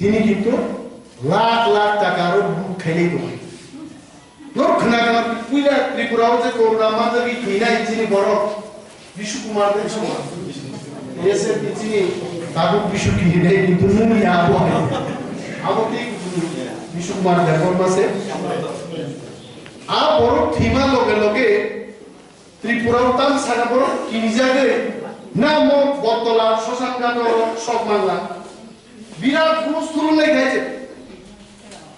তিনি কিন্তু লাখ লাখ টাকার বুক খাইলেই দোকান লক্ষণা কেন পুইলা ত্রিপুরাও যে করোনা মাঝে কিনাই যিনি বড় বিশু কুমার দেব এসে তিনি তাকে বিশু কিনে কিন্তু নুনি আবো আবো ঠিক বিশু কুমার দেব মাসে আ বড় থিমা লগে লগে ত্রিপুরাও তাম সারা বড় কিনি জাগে না মো বতলা শশাঙ্কাত সব মানলা বিরাট গুরুস্তুল নাই খাইছে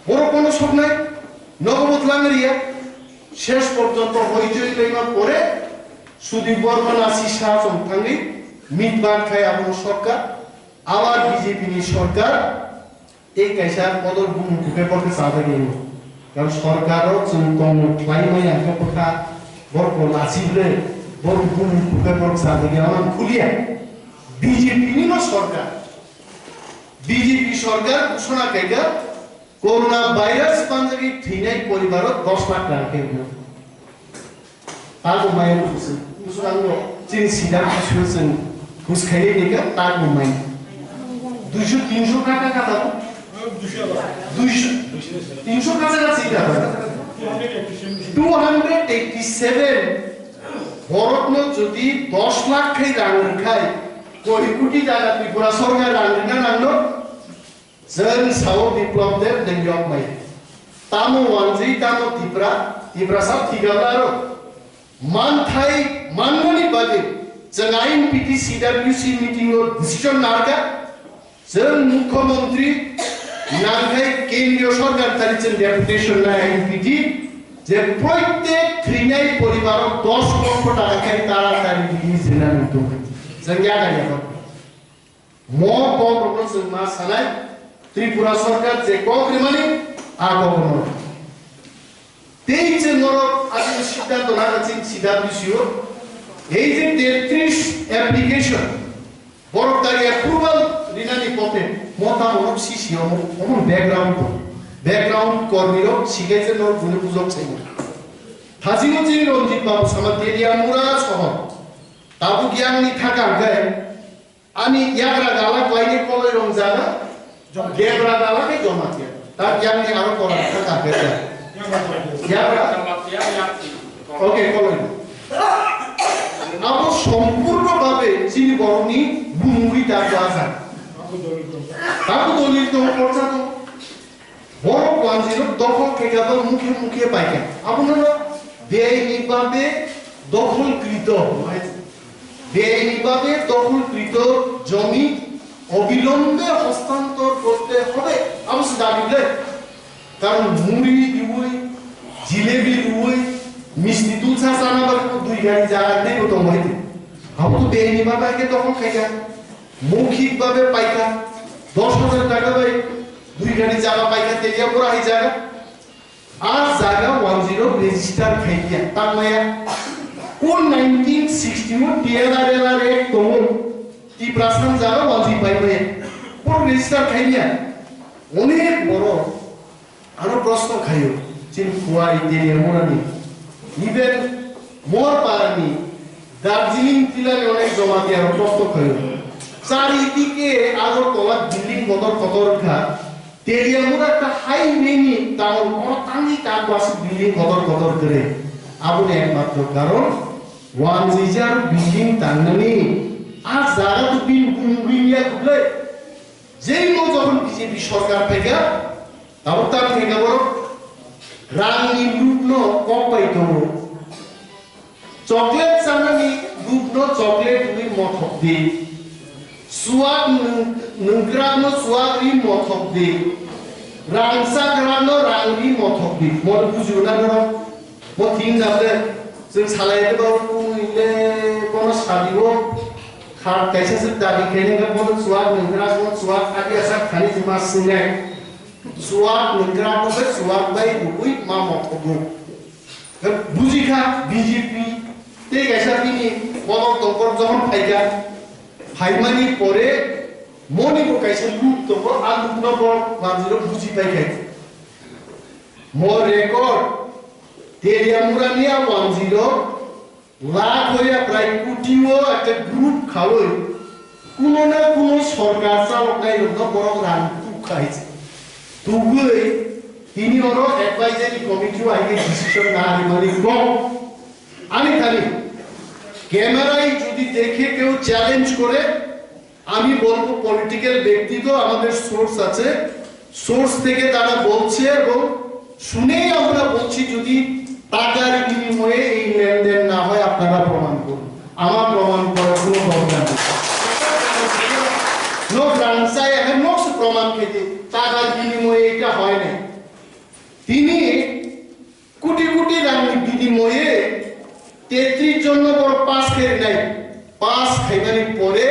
বড় কোনো সব নাই নগমত লাঙ্গরিয়া শেষ পর্যন্ত হইচই লইবার পরে সুদীপ বর্মন আশিস শাহ থাঙ্গি মিটবান খায় আপনার সরকার আবার বিজেপি সরকার এই কাইসার পদর বুকে পড়তে চাঁদা গেল কারণ সরকারও কম ক্লাইমাই আঁকা কথা বড় নাচিবলে বড় বুকে পড়তে চাঁদা গেল আমার খুলিয়া বিজেপি সরকার বিজেপি সরকার ঘোষণা কাইকা করোনা ভাইরাস পাঞ্জাবি থিনাই পরিবার 10 লাখ টাকা কেন তার মায়ের খুশি মুসলমান চিন সিধা খুশি খুশ খাইলে নিকা তার মাই 200 300 টাকা কাটা 200 300 টাকা কাছে টাকা 287 ভারতন যদি 10 লাখ খাই রাং খাই কোটি কোটি টাকা ত্রিপুরা সরকার রাং না নানো जों साव बिप्लब देव देंगयक माय तामो वानजि तामो तिब्रा सब थिगालारो मानथाय मानगनि बागे जों आईएनपीटी सीडब्ल्यूसी मीटिंग डिसिजन नारगा जों मुख्यमंत्री नांगाय केंद्रीय सरकार तारिजों डेपुटेशन ना आईएनपीटी जे प्रत्येक थ्रिनाय परिवार 10 लक्ष टाका खाय तारातारि बिनि जिनानि दं जों यागाया मो गभर्नमेन्ट जों मा सानाय त्रिपुरा सरकार जे कग्रिमानि आगमन तेई जे नरक आदि सिद्धांत नागाचिन सीडब्ल्यूसीओ এই যে 33 অ্যাপ্লিকেশন বড়তারি অ্যাপ্রুভাল রিনানি পথে মতামত সিসিও অমন ব্যাকগ্রাউন্ড কর্মীরও শিখাইছে নর গুণে বুঝক চাই হাজিমজি রঞ্জিত বাবু সামাতেরিয়া মুরা সহ তাবু জ্ঞাননি থাকা গায় আমি ইয়াগরা গালা কয়নি কলই রং জানা गेबरा डाला के जमा किया तार ज्ञान ने आरो करा था बेटा गेबरा ओके कलई अब সম্পূর্ণ ভাবে চিনি বরনি বুমুই দাঁড়া আছে তাকু দলিত করছা তো বড় প্লানজির দখল কেগাদল মুখে মুখে পাইকে আপনারা বেআইনিভাবে দখলকৃত জমি অবিলম্বে হস্তান্তর করতে হবে অবশ্য দাবিলে কারণ মুড়ি দিবই জিলেবি দিবই মিষ্টি দুধ চানা বা দুই গাড়ি জায়গা নেই তো মহিতে আবু তো বেআইনি ভাবে তখন খাইকা মৌখিকভাবে পাইকা 10,000 টাকা ভাই দুই গাড়ি জায়গা পাইকা তেলিয়া পুরা এই জায়গা আর জায়গা 10 রেজিস্টার খাইয়া তার মায়া কোন 1961 টিআরএলআর এক তোমো কি প্রশ্ন জানো ওয়াজি পাইবে পুরো রেজিস্টার খাইয়া অনেক বড় আরো প্রশ্ন খাইও চিন কুয়াই দিয়ে মোরানি ইভেন মোর পারানি দার্জিলিং টিলারে অনেক জমা দিয়ে আরো প্রশ্ন খাইও চারিদিকে আরো তলা বিল্ডিং বদর কতরখা তেলিয়ামুর একটা হাইওয়ে নি তাও অতানি কাগজ বিল্ডিং বদর করে আপনি একমাত্র কারণ ওয়ান জিজার বিল্ডিং টাঙ্গানি আর যারা তো বিনিয়া খুলে যেই মো যখন বিজেপি সরকার থেকে তারপর তার থেকে বড় রানী লুটন কম পাইতো চকলেট চানানি লুটন চকলেট উই মথক দি সুয়াদ নংগ্রানো সুয়াদ রি মথক দি রাংসা গ্রানো রাংরি মথক দি মন বুঝিও না বড় মো থিং যাবে जों सालायदो बावले कोनो सादिबो खार कैसे से दाबी केने का कोनो सुवाद नंगरा को सुवाद आदि ऐसा खाने जमा सिंगे सुवाद नंगरा को से सुवाद बाई बुई मा मखबो बुजिखा बीजेपी ते कैसा बिनि कोनो तंकर जहन फाइगा फाइमानि परे मनि को कैसे लूट तो आ लूट न बड़ मानजिरो बुझि पाइखाय मो रेकर्ड তেলিয়ামুরানিয়া 10 লাখ হইয়া প্রায় কোটিও একটা গ্রুপ খাওই কোন না কোন সরকার চালক নাই বড় রান খাইছে তুগুই তিনি ওরো অ্যাডভাইজারি কমিটিও আইগে ডিসিশন না মানে কম আমি খালি ক্যামেরায় যদি দেখে কেউ চ্যালেঞ্জ করে আমি বলবো পলিটিক্যাল ব্যক্তি তো আমাদের সোর্স আছে সোর্স থেকে তারা বলছে এবং শুনেই আমরা বলছি যদি টাকার বিনিময়ে এই লেনদেন না হয় আপনারা প্রমাণ করুন আমার প্রমাণ করার কোনো দরকার নেই নো ফ্রান্সাই এখন নোস প্রমাণ খেতে টাকার বিনিময়ে এটা হয় না তিনি কোটি কোটি টাকার বিনিময়ে 33 জন বড় পাস খেয়ে নাই পাস খাইবানি পরে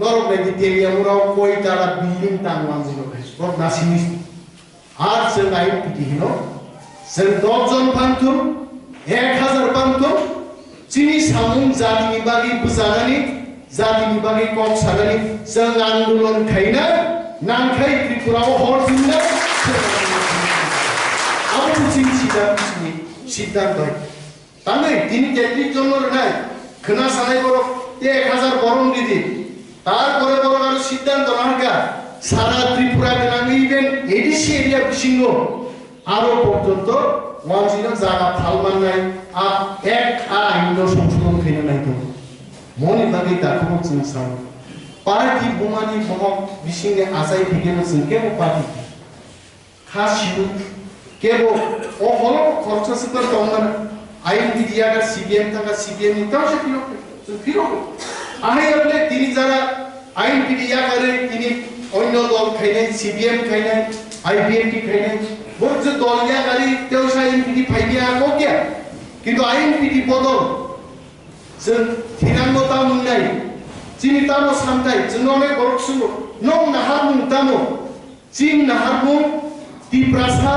নরমেদি তেলিয়ামুরাও কই তারা বিল্ডিং টাংমান ছিল বড় নাসিনিস আর সে নাই পিটি হিনো সে 10 জন পান্থুম 1000 পান্থুম চিনি সামুং জাতিনি বাগি বুজানানি জাতিনি বাগি কক সাগানি সে আন্দোলন খাইনা নাংখাই ত্রিপুরাও হরজিনা আবু চিনি সিদ্ধান্ত তাহলে তিনি 33 জনের নাই খনা সানাই বড় 1000 বরং দিদি তারপরে বড় আর সিদ্ধান্ত নাকা সারা ত্রিপুরা নামে ইভেন এডিসি এরিয়া বিশিঙ্গ আরো পর্যন্ত ওয়াজিনা জায়গা ফালমান নাই আর এক আইন সংশোধন খেয়ে নাই তো মনে ভাগে তারপর চিনসাম পার্টি বুমানি বহক বিশিঙ্গে আসাই থেকে নসিন কেব পার্টি খাসিউ কেব ও হলো খরচ সিপার দমন আইন বিডিয়ার সিবিএম থাকা সিবিএম নিতাও সে ফিরো আহে আপনি তিনি যারা আইন বিডিয়া করে তিনি অন্য দল খাইনে সিবিএম খাইনে আইবিএমটি খাইনে বহুত যে দলিয়া গাড়ি তেও আইন বিডি ফাইনিয়া কোকিয়া কিন্তু আইন বিডি বদল যে থিরাঙ্গতা মুন্নাই চিনি তামো সামতাই जों অনেক বড় শুনো নং নাহারমুং তামো চিন নাহারমুং তিপ্রাসা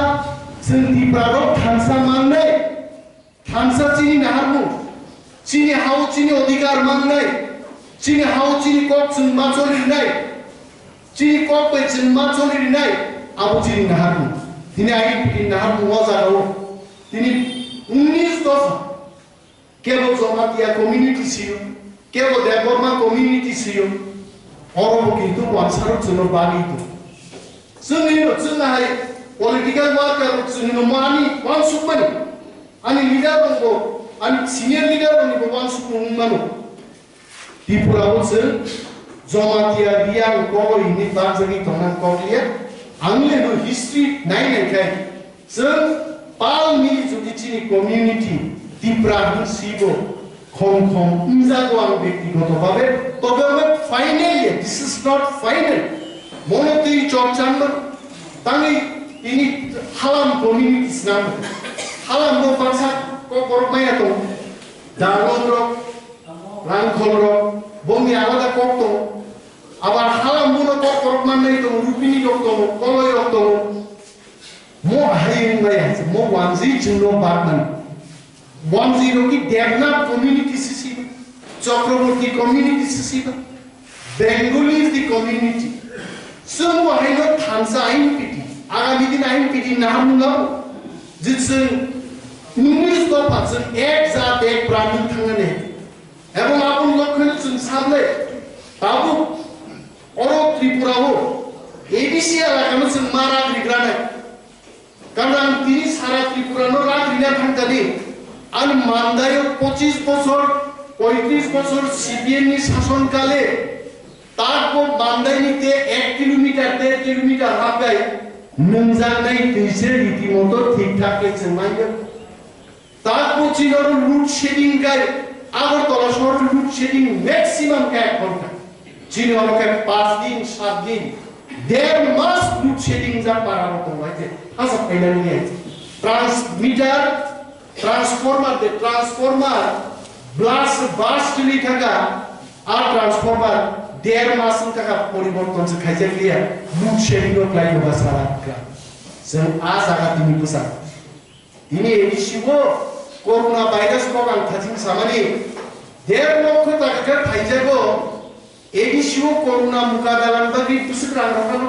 जों তিপ্রারো থানসা মাননাই থানসা চিনি নাহারমুং চিনি হাও চিনি অধিকার মাননাই চিনি হাও চিনি কক जों মাচলি নাই চিনি কক বে जों মাচলি নাই আবু চিনি নাহারমুং তিনি আইন বিডি নাহারমুং ওজাগাও তিনি 19 দফা কেবল জমাতিয়া কমিউনিটি ছিল কেবল দেববর্মা কমিউনিটি ছিল অরব কিন্তু ওয়ানসারত জন্য বাগিত जोंहाय पलिटिकल वार्कार जोंनो मानि वान सुपमानि आनि लिडार दंबो आनि सिनियर लिडार दंबो वान सुपमानो त्रिपुरायाव जों जमातिया रियां गयनि बागजोंनि दंनां कलिया आंनि हिस्ट्रि नायनायखाय जों पालनि जुदिचिनि कमिउनिटी त्रिपुरानि सिबो खम खम इजागो आं व्यक्तिगतभावे तबे आं finally this is not final মনতেই চর্চান্ন তানি তিনি হালাম কমিউনিটিস নাম হালাম নো ভাষা কপরমায়া তো দারন্দ্র রাংখলর বমি আলাদা করত আবার হালাম মনো কপরমান নাই তো রূপিনি রক্ত কলয় রক্ত মো হাইন নাই আছে মো ওয়ানজি জুনো বাগমান ওয়ানজি Rocky Debnath community CC Chakraborty community CC Bengali is the community semua hanya tansa ain piti, agami din ain piti nahan nggak, jitsen nulis dopat sen ek zat ek prani thangane, ebon apun lokhan sen samle, tabu orang Tripura ho, ABC alakan sen mara grigrana, karena tini sara Tripura no rak rina thang tadi, an mandayo 25 বছর 35 বছর CPM ni শাসন কালে তারপর বান্দাইনিতে 1 kilometre 1.5 kilometre হাঁটাই নংজানাই তুইছে রীতিমতো ঠিকঠাক লেছে মাইয়া তারপর ছিল লুট শেডিং গায় আগরতলা শহর লুট শেডিং ম্যাক্সিমাম 1 ঘন্টা ছিল আমাকে 5 দিন 7 দিন 1.5 মাস লুট শেডিং যা পারা হতো হইছে আসা পেলা নিয়ে ট্রান্সমিটার ট্রান্সফরমার ব্লাস্ট বাস্টলি থাকা আর ট্রান্সফরমার 1.5 মাস টাকা পরিবর্তন সে খাইছে লিয়া লুট শেডিং ও ক্লাই হোগা সারা কা जों आ जागा तिमी बुसा तिमी एडिसिबो कोरोना भाइरास बगान थाजिं सामानि 1.5 লক্ষ টাকা খাইজাগো एडिसिबो कोरोना मुकाबलान बागि तुसुरान राखानो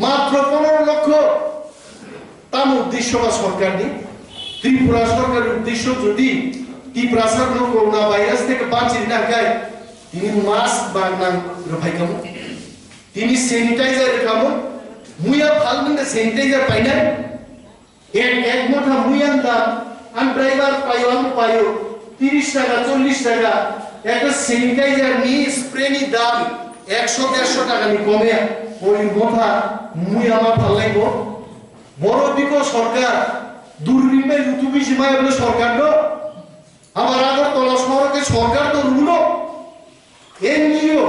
मात्र 15 লক্ষ তাম উদ্দেশ্য বা সরকারনি ত্রিপুরা সরকারের উদ্দেশ্য যদি ত্রিপুরা সরকার করোনা ভাইরাস থেকে বাঁচিয়ে না গায় তিনি মাস্ক বানান রফাইকামো তিনি স্যানিটাইজার খাবো মুয়া ফালমুন্ডে স্যানিটাইজার পাই না এক মোটা মুয়ান দাম আন ড্রাইভার পাইও আমি পাইও 30 টাকা 40 টাকা একটা স্যানিটাইজার নি স্প্রে নি দাম 100-150 টাকা নি কমে ওই মোটা মুয়া মা ফালাইবো বড় দিকো সরকার দুর্বিমে ইউটিউবে সীমায় বলে সরকার নো আবার আগরতলা শহরকে সরকার তো রুলো এনজিও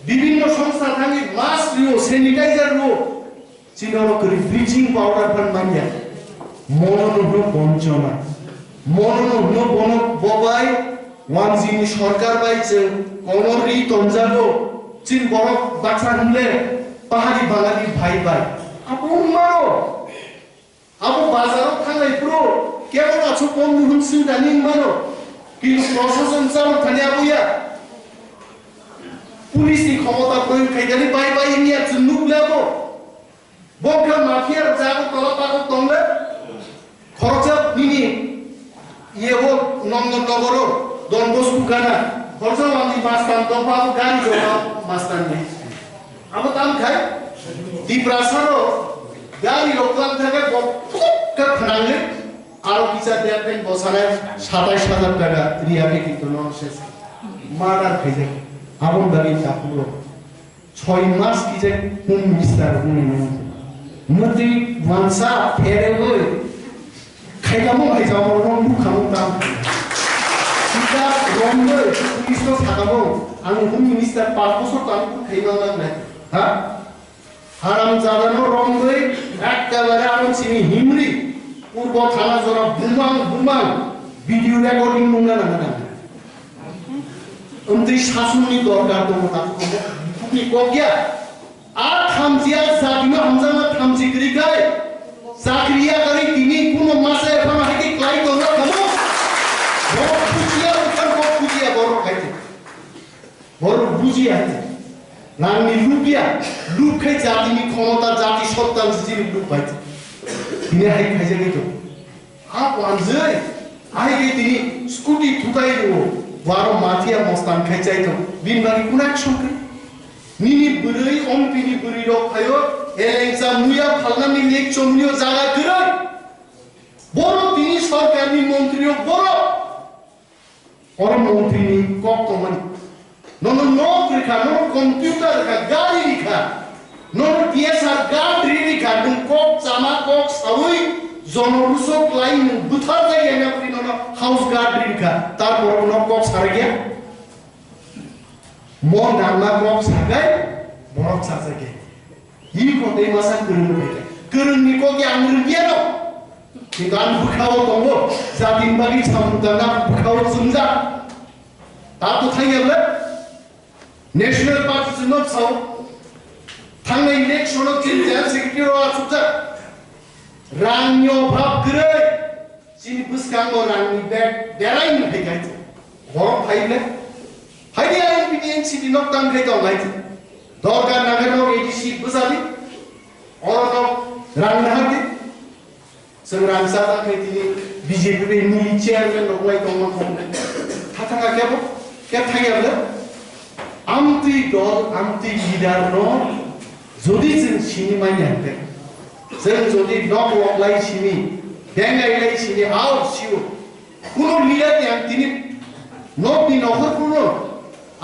বিভিন্ন সংস্থা থাকি মাস্ক লিও স্যানিটাইজার লিও চিনানো করে ব্লিচিং পাউডার পান মানিয়া মননহ্ন বঞ্চনা মননহ্ন বন ববাই ওয়ান জিনি সরকার বাইছে কমরি তঞ্জালো চিন বড় বাচ্চা হলে পাহাড়ি বাঙালি ভাই ভাই আপন মারো আপু বাজারত থাকলে পুরো কেমন আছো বন্ধু হুনসিন জানি মানো কিন্তু প্রশাসন চালক থানে আবুয়া পুলিশি ক্ষমতা প্রয়োগ খাইজানি বাই বাই নিয়ে চুন্নুক লেবো বকা মাফিয়ার যাবো তলা পাগো তংলে খরচা নিনি ইয়েবো নন্দননগর দনবস্কু গানা খরচা আমি মাস্তান তো পাবো গাড়ি জমা মাস্তান নেই আমার দাম খাই দিপ্রাসারও গাড়ি লোকলাম থেকে বক্কা খানালে আরো কিছা দেখবেন বসালে 27,000 টাকা রিয়াকে কিন্তু নশেষ মার্ডার খাইছে আপন গাড়ি চাপুরো 6 মাস কিছে কোন মিস্টার উনি মুদি ওয়ানসা ফেরে হই খাইলামো খাইজামো রংবু খামো দাম সিধা রংবো পুলিশ তো থাকাবো আমি কোন মিনিস্টার 5 বছর কাম খাইবা না হ্যাঁ হারাম জাদানো রংবই একেবারে আমি চিনি হিমরি পূর্ব থানা জরা বুমাং বুমাং ভিডিও রেকর্ডিং নুনা না না উনতি শাসননি দরকার তো মতা তুমি কোকিয়া আর থামজিয়া জাবিনো হামজামা থামজি করি গায় চাকরিয়া করি তিনি কোন মাসে এখন হাইকে ক্লাই করলো খাবো বড় খুশিয়া উঠান বড় খুশিয়া বড় খাইতে বড় বুঝিয়া নানি লুপিয়া লুপ খাই জাতিনি ক্ষমতা জাতি সত্তা জিনি লুপ পাইছে তিনি হাই খাইছে গেতো আপ ওয়ানজে আই গে তিনি স্কুটি থুকাই দেবো বারো মাথিয়া মস্তান খাই চাইতো বিনবারি কোন অ্যাকশন করে নিনি বুড়ি অম্পিনি বুড়ি রক খাইও এলেংসা মুয়া ফালনানি লেক চমনিও জায়গা করে বড় তিনি সরকারি মন্ত্রীও বড় और मंत्री ने कॉक तो मन नोनो नोक लिखा नोनो कंप्यूटर लिखा गाड़ी लिखा नोनो टीएसआर गाड़ी लिखा तुम कॉक चामा कॉक सवई जोनोरुसो क्लाइन बुथार जाए ना अपनी नोनो हाउस गाड़ी लिखा तार पर नोनो कॉक सारे गया मोन नामा कॉक सारे बड़ों सारे गए ये कोटे मासा करूँ बेटे करूँ निको क्या अंग्रेज किया नो किसान बुखाओ तोंगो जातिन बागी सामुदाना बुखाओ सुनजा ताप तो थाई गया नेशनल पार्टी से नोट साउ थांगे इलेक्शन of Jinjan security और सुधा रान्यो भाव करे जिन बुस्कांगो रान्नी बैग डेराइन है क्या इसे वॉर फाइल है हाइडी आयन बिनियन सिटी नोट तांग है तो लाइट दौड़का नगर नोट एडीसी बुसाली और नोट रान्नाहती संग्राम साधा कहती बीजेपी में नीली चेयरमैन लोग लाइक कौन कौन था का क्या वो क्या था क्या बोले आमती डॉल आमती लीडर नो जोड़ी जिन चीनी माइन है जिन जोड़ी नॉक वॉक लाई चीनी डेंगाई लाई चीनी आउट शिव कुनो लीडर ने अंतिनी नॉक नी नॉकर कुनो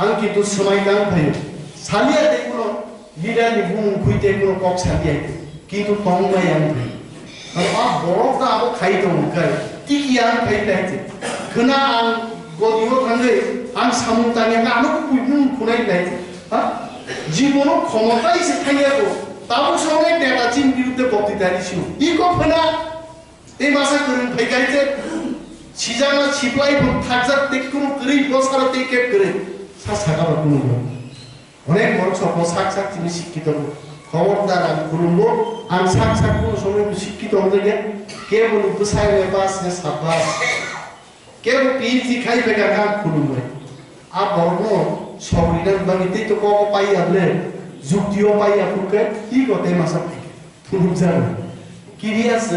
अंकित तो समय दान भाई सालिया देखो लीडर ने बुम खुईते कुनो कॉक सालिया की तो तोंगा यान भाई आप बोरों का आपको खाई तो मुकर किकियान खाई लाइटे कना आं गोदियो थांगे आं सामुताने का आनो कुइनुं खुनाई लाइटे हाँ जीवनों क्षमता इसे खाइया को ताबो सोने डेटा चिन बिरुद्ध बक्तिदारी शिव इको फना ते मासा करून खाई गाइते छिजाना छिपलाई भोग थाकजात तेकुनो करी बसारा ते केप करे सासागा बकुनो अनेक बड़ सको साक साक जिनिस शिक्षित खबरदार आं खुलुमबो आं साक साक को समय शिक्षित होंगे क्या केवल उपसाय में पास है साबास केवल पीएचडी खाई बेगा काम खुलुमबो आप बरनो सौरिदान बांगिते तो को पाई आबले जुक्तियों पाई आपुके ही कोते मासा खुलुमजार किरियास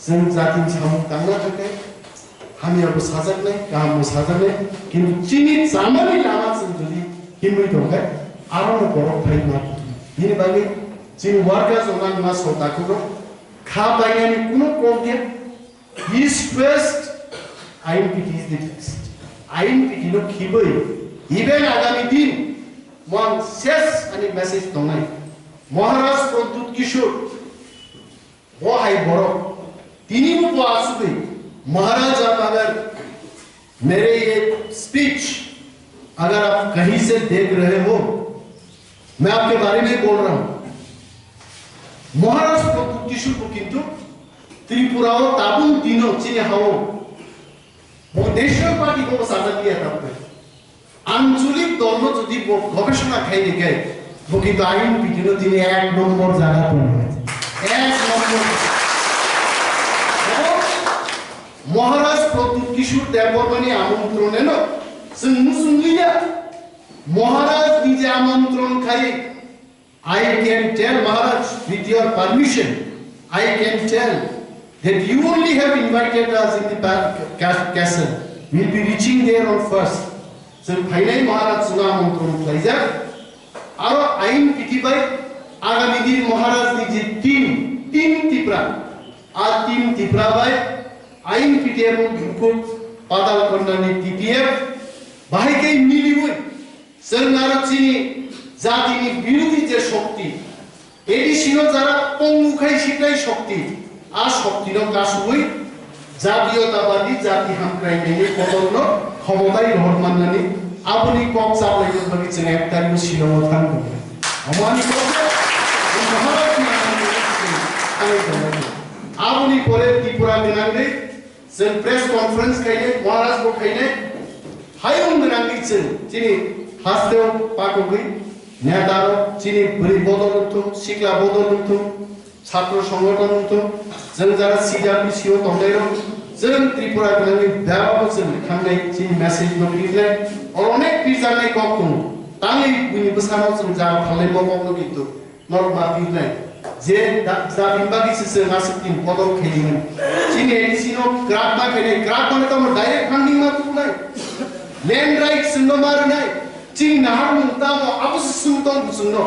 जों जातिन सामु तांना थाके हामी अब साजक नै काम साजक नै किन्तु चिनि जामानि लामा जों जुदि हिमै दंगा आरो बर फाइ मा ini bagi cini workers orang mas kota kuro kha bayani kuno kongke his first INPT is the best INPT no khibai even agami din mon ses ani message tongai Maharaj Pradut Kishore वो है बड़ो तीनी वो आसुबे महाराज आप अगर मेरे ये speech अगर आप कहीं से देख रहे हो मैं आपके बारे में बोल रहा हूँ महाराज प्रदूत किशोर को किंतु त्रिपुरा वो ताबुन तीनों चीने हाओ वो नेशनल पार्टी को साझा किया था पे आंचलिक दोनों जो दी वो गवेषणा खाई दिखे वो किंतु आयन पीटिनो तीने एक नंबर जाना पड़े महाराज प्रदूत किशोर देवबर्मननि आमंत्रणे न जों मुसुंगिया महाराज निजे आमंत्रण खाई I can tell Maharaj with your permission I can tell that you only have invited us in the castle we'll be reaching there on first so finally Maharaj सुना आमंत्रण खाइजा और आइन पिटिबाई आगामी दिन महाराज निजे तीन तिप्रा आ तीन तिप्रा बाय आइन पिटिएम गुकुल पादाल कन्नानि टीटीएफ बाहायकै मिलिवै जोंनारचिनि जातिनि बिरोधी जे शक्ति एडिसिनो जारा पंगुखाय सिटाय शक्ति आ शक्तिनो गासुबै जातीयतावादी जाति हामक्रायनायनि पदरनो क्षमताय हरमाननानि आबुनि कक साबलायनो बागै जों एक तारिख शिलंआव थांगोन अमानि आबुनि परे त्रिपुरा गोनांगै जों प्रेस कन्फारेन्स खायनो महाराज को खायनो हायं गोनांगै जों दिनै हास्तेव पाकगै नेतारो दिनै बोरै बदलुंथों सिख्ला बदलुंथों छात्र संगठनुंथों जों जारा सिडाब्लिउसिआव दंनायरो जों त्रिपुरा गोनांगै दाबाबो जों थांनाय दिनै मेसेज नखिनाय अनेक बिजानाय कक दं ताङै बुनिबो सानाव जों जा फालाय मावनो किन्तु नरमा बिनाय जे जाबिनबागि से नासिकिन पदर खेलिमोन चिन एडिसिनो ग्राफ मा खेले ग्राफ माने त डाइरेक्ट फंडिंग मा तुनाय लैंड राइट्स न मारनाय चिन नाहार मुंता म आबुस सुतन सुनो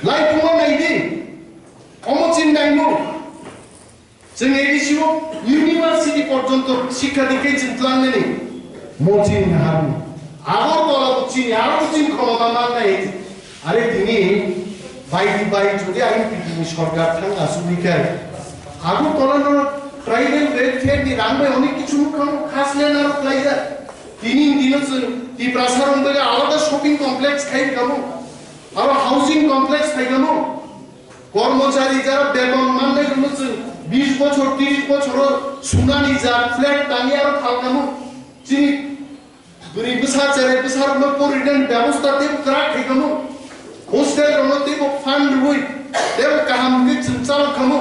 लाइक म नाइदि अमो चिन नाइमो जों एडिसिनो इउनिभार्सिटी पर्यन्त शिक्षा दिकै चिन्तलांने म चिन नाहार आगर तला चिन आरो चिन क्षमता माननाय आरे दिनै बायदि बाय जुदि आइनपिटिनि सरकार थां आसुबिखाय आगु तलानो ट्राइबेल वेलफेयारनि रांबाय अनेक किछु मुखानो खासलेन आरो क्लाइजा तिनि दिनो जों तिप्रासारन बगे आलादा शपिं कमप्लेक्स खाइगामो आरो हाउसिंग कमप्लेक्स खाइगामो कर्मचारी जारा बेतन माननाय गनो जों 20 বছর 30 বছর सुनानि जा फ्लेट तानि आरो खालगामो जिनि गुरि बिसा चेरे बिसारनो परिडन व्यवस्था ते करा खाइगामो hostel rono tebo fund rui tebo kaham ke chunchal khamo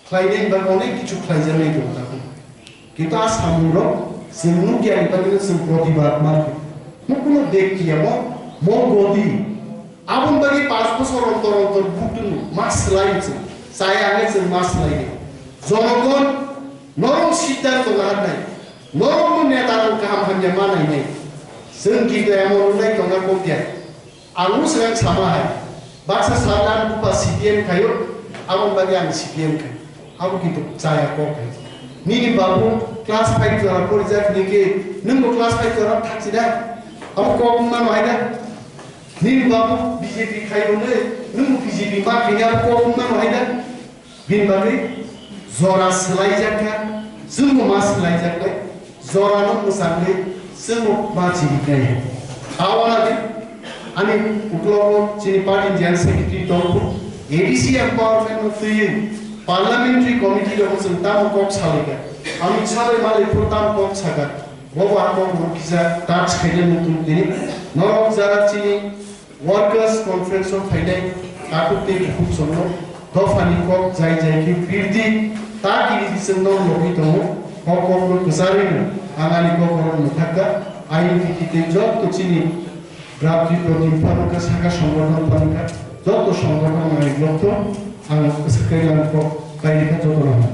khlainen ba onek kichu khlaijane do ta kita samuro simnu ki antagine sim protibad mar mo kono dekhiya mo godi abun bagi 5 বছর অন্তর বুটুন মাস লাইছে সাই আগে মাস লাইনে জনগণ নরম সিদ্ধান্ত না নাই নরম নেতার কাম হাঞ্জা মানাই নাই जों किदा एमन নাই दंगा कोटिया आलु सें सामा है बाक्सा सालान बुपा सीपीएम खायो आबन बागे आं सीपीएम खाय आबो किन्तु जाया को खाय निनि बाबु क्लास 5 जरा परिजाक निके नंगो क्लास 5 जरा थासिदा आबो को मा नहायदा निनि बाबु बीजेपी खायोने नंगो बीजेपी मा खाया को मा नहायदा बिन बागे जरा सलाय जाका जों मा सलाय जाका जरा न मोसाले जों मा चिनिखाय आवाना दे ani uklogo chini party general secretary tolpo ADC empowerment no free parliamentary committee ro sun tam kok chaliga ami chale male protam kok chaga bobo amo mukisa touch khele mutum dini norok jara chini workers conference of faidai kakutte khub sonno dofani kok jai jai ki firdi ta ki disno logi tomo kok no kusarin angani kok ro muthaka INPT te job to chini Grabki Protimpanaka Saka Shangorna Panaka, Dr. Shangorna Lotto, and Secretary of Kairika Totorama.